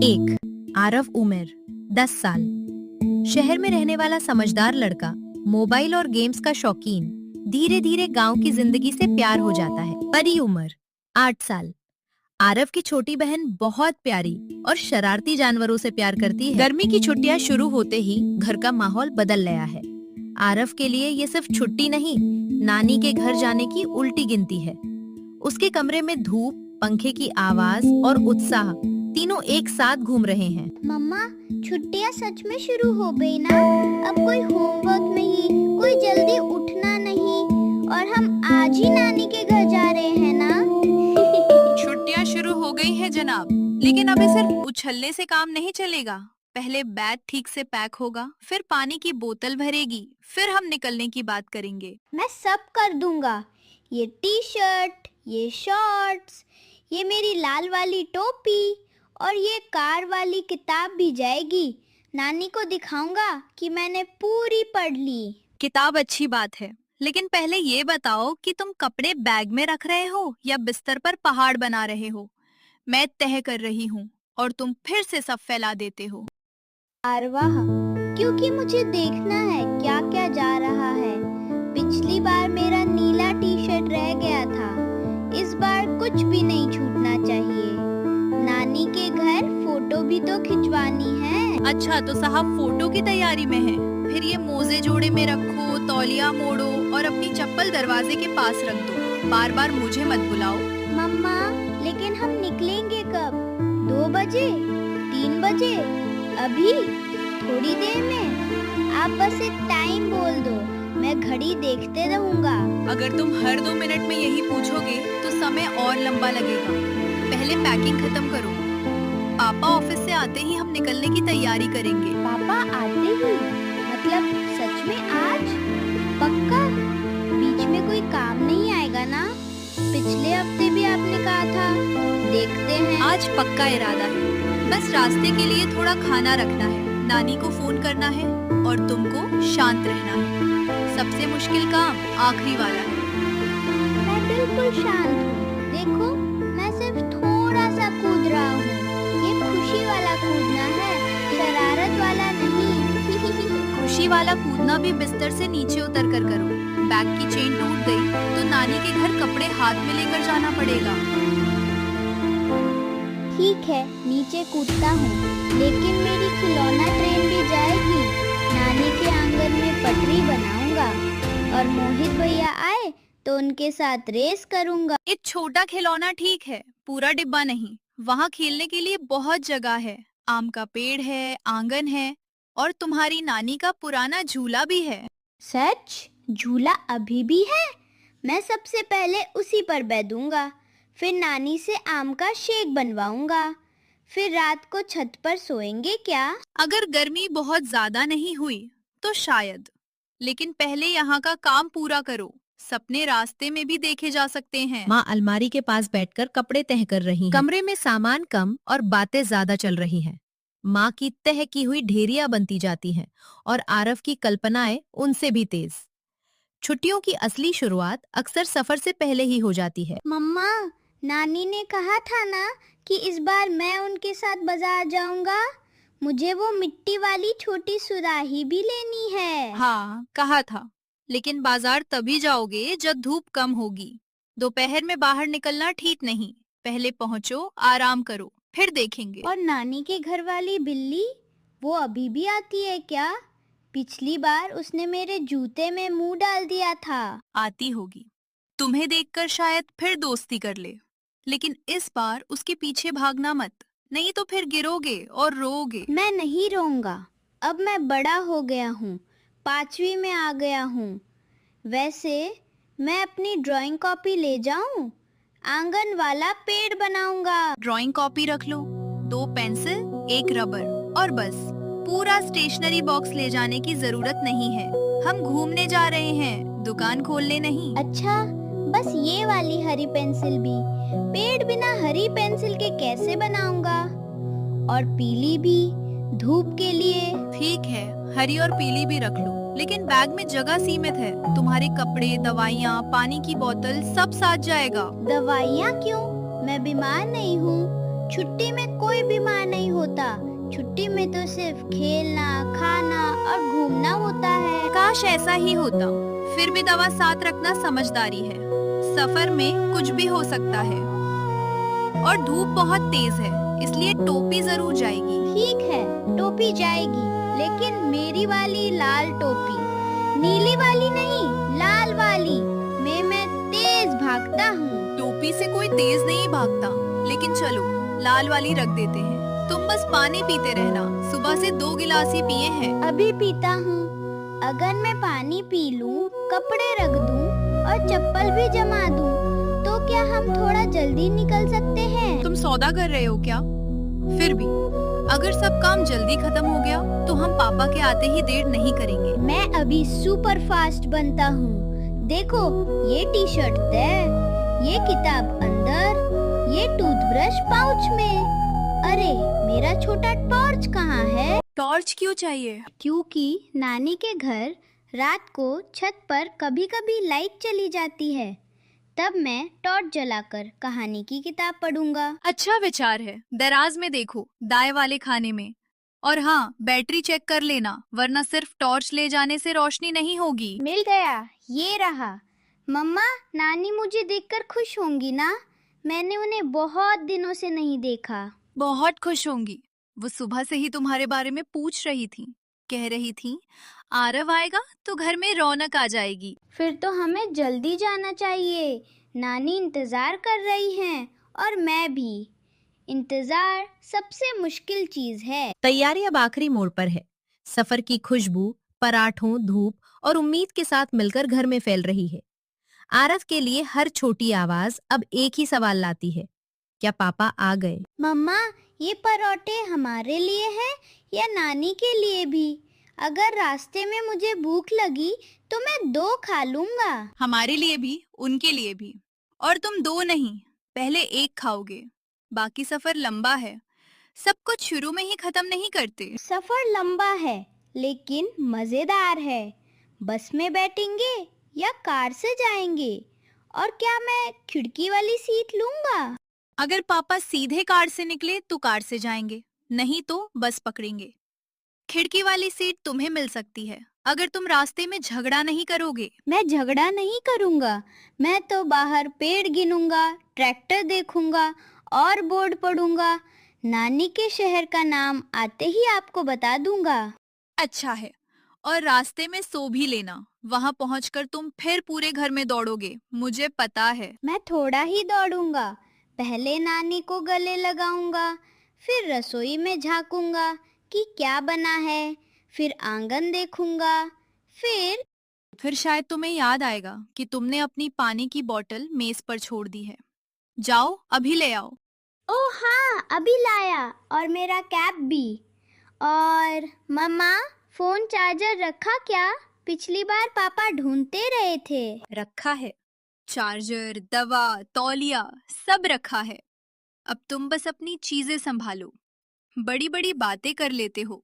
एक आरव उमेर 10 साल, शहर में रहने वाला समझदार लड़का, मोबाइल और गेम्स का शौकीन। धीरे धीरे गांव की जिंदगी से प्यार हो जाता है। परी उम्र 8 साल, आरव की छोटी बहन बहुत प्यारी और शरारती जानवरों से प्यार करती है। गर्मी की छुट्टियां शुरू होते ही घर का माहौल बदल गया है। आरव के लिए ये सिर्फ छुट्टी नहीं, नानी के घर जाने की उल्टी गिनती है। उसके कमरे में धूप, पंखे की आवाज और उत्साह तीनों एक साथ घूम रहे हैं। मम्मा, छुट्टियां सच में शुरू हो गई ना? अब कोई होमवर्क नहीं, कोई जल्दी उठना नहीं, और हम आज ही नानी के घर जा रहे हैं ना? छुट्टियां शुरू हो गई हैं जनाब, लेकिन अभी सिर्फ उछलने से काम नहीं चलेगा। पहले बैग ठीक से पैक होगा, फिर पानी की बोतल भरेगी, फिर हम निकलने की बात करेंगे। मैं सब कर दूंगा। ये टी शर्ट, ये शॉर्ट्स, ये मेरी लाल वाली टोपी और ये कार वाली किताब भी जाएगी। नानी को दिखाऊंगा कि मैंने पूरी पढ़ ली। किताब अच्छी बात है, लेकिन पहले ये बताओ कि तुम कपड़े बैग में रख रहे हो या बिस्तर पर पहाड़ बना रहे हो? मैं तय कर रही हूँ और तुम फिर से सब फैला देते हो। आरवाह, क्योंकि मुझे देखना है क्या क्या जा रहा है। पिछली बार मेरा नीला टी शर्ट रह गया था, इस बार कुछ भी नहीं छूटना चाहिए। नानी के घर फोटो भी तो खिंचवानी है। अच्छा, तो साहब फोटो की तैयारी में है। फिर ये मोजे जोड़े में रखो, तौलिया मोड़ो और अपनी चप्पल दरवाजे के पास रख दो। बार बार मुझे मत बुलाओ। मम्मा, लेकिन हम निकलेंगे कब? 2 बजे? 3 बजे? अभी? थोड़ी देर में? आप बस एक टाइम बोल दो, मैं घड़ी देखते रहूंगा। अगर तुम हर 2 मिनट में यही पूछोगे तो समय और लंबा लगेगा। पहले पैकिंग खत्म करो। पापा ऑफिस से आते ही हम निकलने की तैयारी करेंगे। पापा आते ही? मतलब सच में आज? पक्का? बीच में कोई काम नहीं आएगा ना? पिछले हफ्ते भी आपने कहा था। देखते हैं। आज पक्का इरादा है। बस रास्ते के लिए थोड़ा खाना रखना है, नानी को फोन करना है और तुमको शांत रहना है। सबसे मुश्किल काम आखिरी वाला है। मैं बिल्कुल शांत हूँ। देखो, मैं सिर्फ थोड़ा सा कूद रहा हूँ। ये खुशी वाला कूदना है, शरारत वाला नहीं। खुशी वाला कूदना भी बिस्तर से नीचे उतर कर करो। बैग की चेन टूट गई तो नानी के घर कपड़े हाथ में लेकर जाना पड़ेगा। ठीक है, नीचे कूदता हूँ, लेकिन मेरी खिलौना ट्रेन भी जाएगी। नानी के आंगन में पटरी बनाऊंगा और मोहित भैया आए तो उनके साथ रेस करूंगा। एक छोटा खिलौना ठीक है, पूरा डिब्बा नहीं। वहाँ खेलने के लिए बहुत जगह है। आम का पेड़ है, आंगन है और तुम्हारी नानी का पुराना झूला भी है। सच? झूला अभी भी है? मैं सबसे पहले उसी पर बैठूंगा, फिर नानी से आम का शेक बनवाऊंगा। फिर रात को छत पर सोएंगे क्या? अगर गर्मी बहुत ज्यादा नहीं हुई तो शायद, लेकिन पहले यहाँ का काम पूरा करो। सपने रास्ते में भी देखे जा सकते हैं। माँ अलमारी के पास बैठकर कपड़े तह कर रही हैं। कमरे में सामान कम और बातें ज्यादा चल रही हैं। माँ की तह की हुई ढेरियां बनती जाती हैं और आरव की कल्पनाएं उनसे भी तेज। छुट्टियों की असली शुरुआत अक्सर सफर से पहले ही हो जाती है। मम्मा, नानी ने कहा था ना कि इस बार मैं उनके साथ बाजार जाऊंगा। मुझे वो मिट्टी वाली छोटी सुराही भी लेनी है। हाँ, कहा था, लेकिन बाजार तभी जाओगे जब धूप कम होगी। दोपहर में बाहर निकलना ठीक नहीं। पहले पहुँचो, आराम करो, फिर देखेंगे। और नानी के घर वाली बिल्ली, वो अभी भी आती है क्या? पिछली बार उसने मेरे जूते में मुंह डाल दिया था। आती होगी, तुम्हें देखकर शायद फिर दोस्ती कर ले, लेकिन इस बार उसके पीछे भागना मत, नहीं तो फिर गिरोगे और रोओगे। मैं नहीं रोऊंगा। अब मैं बड़ा हो गया हूँ, 5वीं में आ गया हूँ। वैसे मैं अपनी ड्राइंग कॉपी ले जाऊं? आंगन वाला पेड़ बनाऊंगा। ड्राइंग कॉपी रख लो, 2 पेंसिल, 1 रबर और बस। पूरा स्टेशनरी बॉक्स ले जाने की जरूरत नहीं है। हम घूमने जा रहे हैं, दुकान खोलने नहीं। अच्छा, बस ये वाली हरी पेंसिल भी। पेड़ बिना हरी पेंसिल के कैसे बनाऊंगा? और पीली भी, धूप के लिए। ठीक है, हरी और पीली भी रख लो, लेकिन बैग में जगह सीमित है। तुम्हारे कपड़े, दवाइयाँ, पानी की बोतल सब साथ जाएगा। दवाइयाँ क्यों? मैं बीमार नहीं हूँ। छुट्टी में कोई बीमार नहीं होता। छुट्टी में तो सिर्फ खेलना, खाना और घूमना होता है। काश ऐसा ही होता। फिर भी दवा साथ रखना समझदारी है। सफर में कुछ भी हो सकता है और धूप बहुत तेज है, इसलिए टोपी जरूर जाएगी। ठीक है, टोपी जाएगी, लेकिन मेरी वाली लाल टोपी, नीली वाली नहीं, लाल वाली। मैं तेज भागता हूँ। टोपी से कोई तेज नहीं भागता, लेकिन चलो लाल वाली रख देते हैं। तुम बस पानी पीते रहना। सुबह से 2 गिलास ही पिए हैं। अभी पीता हूँ। अगर मैं पानी पी लूँ, कपड़े रख दूँ और चप्पल भी जमा दूँ, तो क्या हम थोड़ा जल्दी निकल सकते हैं? तुम सौदा कर रहे हो क्या? फिर भी अगर सब काम जल्दी खत्म हो गया तो हम पापा के आते ही देर नहीं करेंगे। मैं अभी सुपर फास्ट बनता हूँ। देखो, ये टी शर्ट तय, ये किताब अंदर, ये टूथब्रश पाउच में। अरे, मेरा छोटा टॉर्च कहाँ है? टॉर्च क्यों चाहिए? क्योंकि नानी के घर रात को छत पर कभी-कभी लाइट चली जाती है। तब मैं टॉर्च जलाकर कहानी की किताब पढ़ूंगा। अच्छा विचार है। दराज में देखो, दाएं वाले खाने में। और हाँ, बैटरी चेक कर लेना, वरना सिर्फ टॉर्च ले जाने से रोशनी नहीं होगी। मिल गया, ये रहा। मम्मा, नानी मुझे देखकर खुश होंगी ना? मैंने उन्हें बहुत दिनों से नहीं देखा। बहुत खुश होंगी। वो सुबह से ही तुम्हारे बारे में पूछ रही थी। कह रही थी, आरव आएगा तो घर में रौनक आ जाएगी। फिर तो हमें जल्दी जाना चाहिए। नानी इंतजार कर रही हैं और मैं भी। इंतजार सबसे मुश्किल चीज है। तैयारी अब आखिरी मोड़ पर है। सफर की खुशबू पराठों, धूप और उम्मीद के साथ मिलकर घर में फैल रही है। आरव के लिए हर छोटी आवाज अब एक ही सवाल लाती है, क्या पापा आ गए? मम्मा, ये परोठे हमारे लिए हैं या नानी के लिए भी? अगर रास्ते में मुझे भूख लगी तो मैं 2 खा लूंगा। हमारे लिए भी, उनके लिए भी। और तुम 2 नहीं, पहले 1 खाओगे। बाकी सफर लंबा है। सब कुछ शुरू में ही खत्म नहीं करते। सफर लंबा है, लेकिन मजेदार है। बस में बैठेंगे या कार से जाएंगे? और क्या मैं खिड़की वाली सीट लूंगा? अगर पापा सीधे कार से निकले तो कार से जाएंगे, नहीं तो बस पकड़ेंगे। खिड़की वाली सीट तुम्हें मिल सकती है, अगर तुम रास्ते में झगड़ा नहीं करोगे। मैं झगड़ा नहीं करूंगा। मैं तो बाहर पेड़ गिनूंगा, ट्रैक्टर देखूंगा और बोर्ड पढ़ूंगा। नानी के शहर का नाम आते ही आपको बता दूंगा। अच्छा है। और रास्ते में सो भी लेना, वहाँ पहुँचकर तुम फिर पूरे घर में दौड़ोगे, मुझे पता है। मैं थोड़ा ही दौड़ूंगा। पहले नानी को गले लगाऊंगा, फिर रसोई में झांकूंगा कि क्या बना है, फिर आंगन देखूंगा, फिर शायद तुम्हें याद आएगा कि तुमने अपनी पानी की बोतल मेज पर छोड़ दी है। जाओ, अभी ले आओ। ओह हाँ, अभी लाया। और मेरा कैप भी। और मम्मा, फोन चार्जर रखा क्या? पिछली बार पापा ढूंढते रहे थे। रखा है। चार्जर, दवा, तौलिया सब रखा है। अब तुम बस अपनी चीजें संभालो। बड़ी बड़ी बातें कर लेते हो,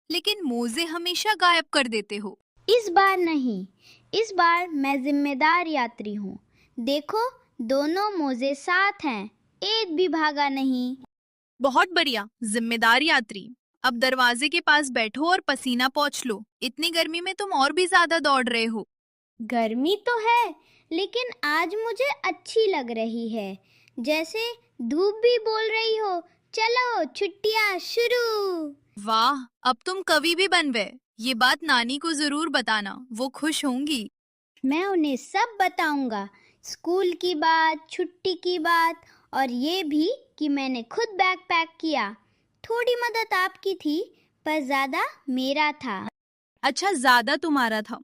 लेकिन मोजे हमेशा गायब कर देते हो। इस बार नहीं, इस बार मैं जिम्मेदार यात्री हूँ। देखो, दोनों मोजे साथ हैं, एक भी भागा नहीं। बहुत बढ़िया, जिम्मेदार यात्री। अब दरवाजे के पास बैठो और पसीना पोंछ लो। इतनी गर्मी में तुम और भी ज्यादा दौड़ रहे हो। गर्मी तो है, लेकिन आज मुझे अच्छी लग रही है। जैसे धूप भी बोल रही हो, चलो छुट्टियां शुरू। वाह, अब तुम कवि भी बन गए। ये बात नानी को जरूर बताना, वो खुश होंगी। मैं उन्हें सब बताऊंगा, स्कूल की बात, छुट्टी की बात, और ये भी कि मैंने खुद बैग पैक किया। थोड़ी मदद आपकी थी, पर ज्यादा मेरा था। अच्छा, ज्यादा तुम्हारा था,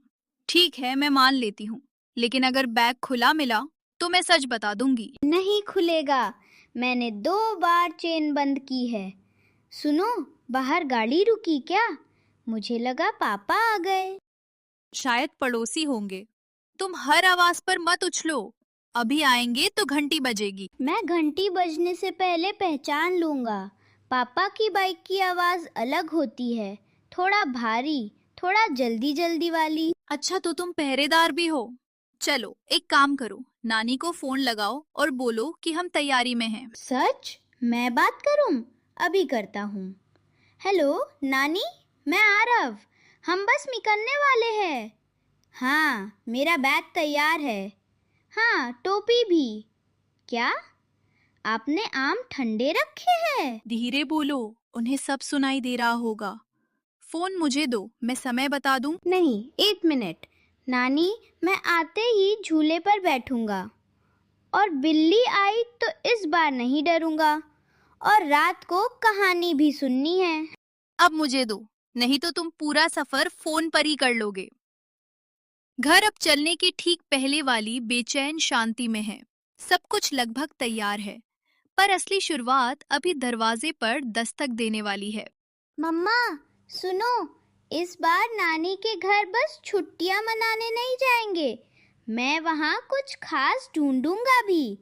ठीक है, मैं मान लेती हूँ। लेकिन अगर बैग खुला मिला तो मैं सच बता दूंगी। नहीं खुलेगा, मैंने 2 बार चेन बंद की है। सुनो, बाहर गाड़ी रुकी क्या? मुझे लगा पापा आ गए। शायद पड़ोसी होंगे। तुम हर आवाज पर मत उछलो, अभी आएंगे तो घंटी बजेगी। मैं घंटी बजने से पहले पहचान लूंगा। पापा की बाइक की आवाज अलग होती है, थोड़ा भारी, थोड़ा जल्दी जल्दी वाली। अच्छा, तो तुम पहरेदार भी हो। चलो एक काम करो, नानी को फोन लगाओ और बोलो कि हम तैयारी में हैं। सच? मैं बात करूं? अभी करता हूँ। हेलो नानी, मैं आरव। हम बस निकलने वाले हैं। हाँ, मेरा बैग तैयार है। हाँ, टोपी भी। क्या? आपने आम ठंडे रखे हैं? धीरे बोलो, उन्हें सब सुनाई दे रहा होगा। फोन मुझे दो, मैं समय बता दूं। नहीं, 1 मिनट। नानी, मैं आते ही झूले पर बैठूंगा और बिल्ली आई तो इस बार नहीं डरूंगा और रात को कहानी भी सुननी है। अब मुझे दो, नहीं तो तुम पूरा सफर फोन पर ही कर लोगे। घर अब चलने की ठीक पहले वाली बेचैन शांति में है। सब कुछ लगभग तैयार है, पर असली शुरुआत अभी दरवाजे पर दस्तक देने वाली है। मम्मा, सुनो, इस बार नानी के घर बस छुट्टियां मनाने नहीं जाएंगे। मैं वहाँ कुछ खास ढूंढूंगा भी।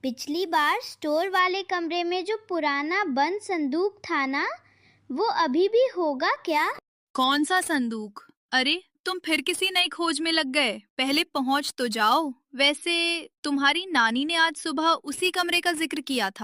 पिछली बार स्टोर वाले कमरे में जो पुराना बंद संदूक था ना, वो अभी भी होगा क्या? कौन सा संदूक? अरे, तुम फिर किसी नई खोज में लग गए। पहले पहुंच तो जाओ। वैसे तुम्हारी नानी ने आज सुबह उसी कमरे का जिक्र किया था।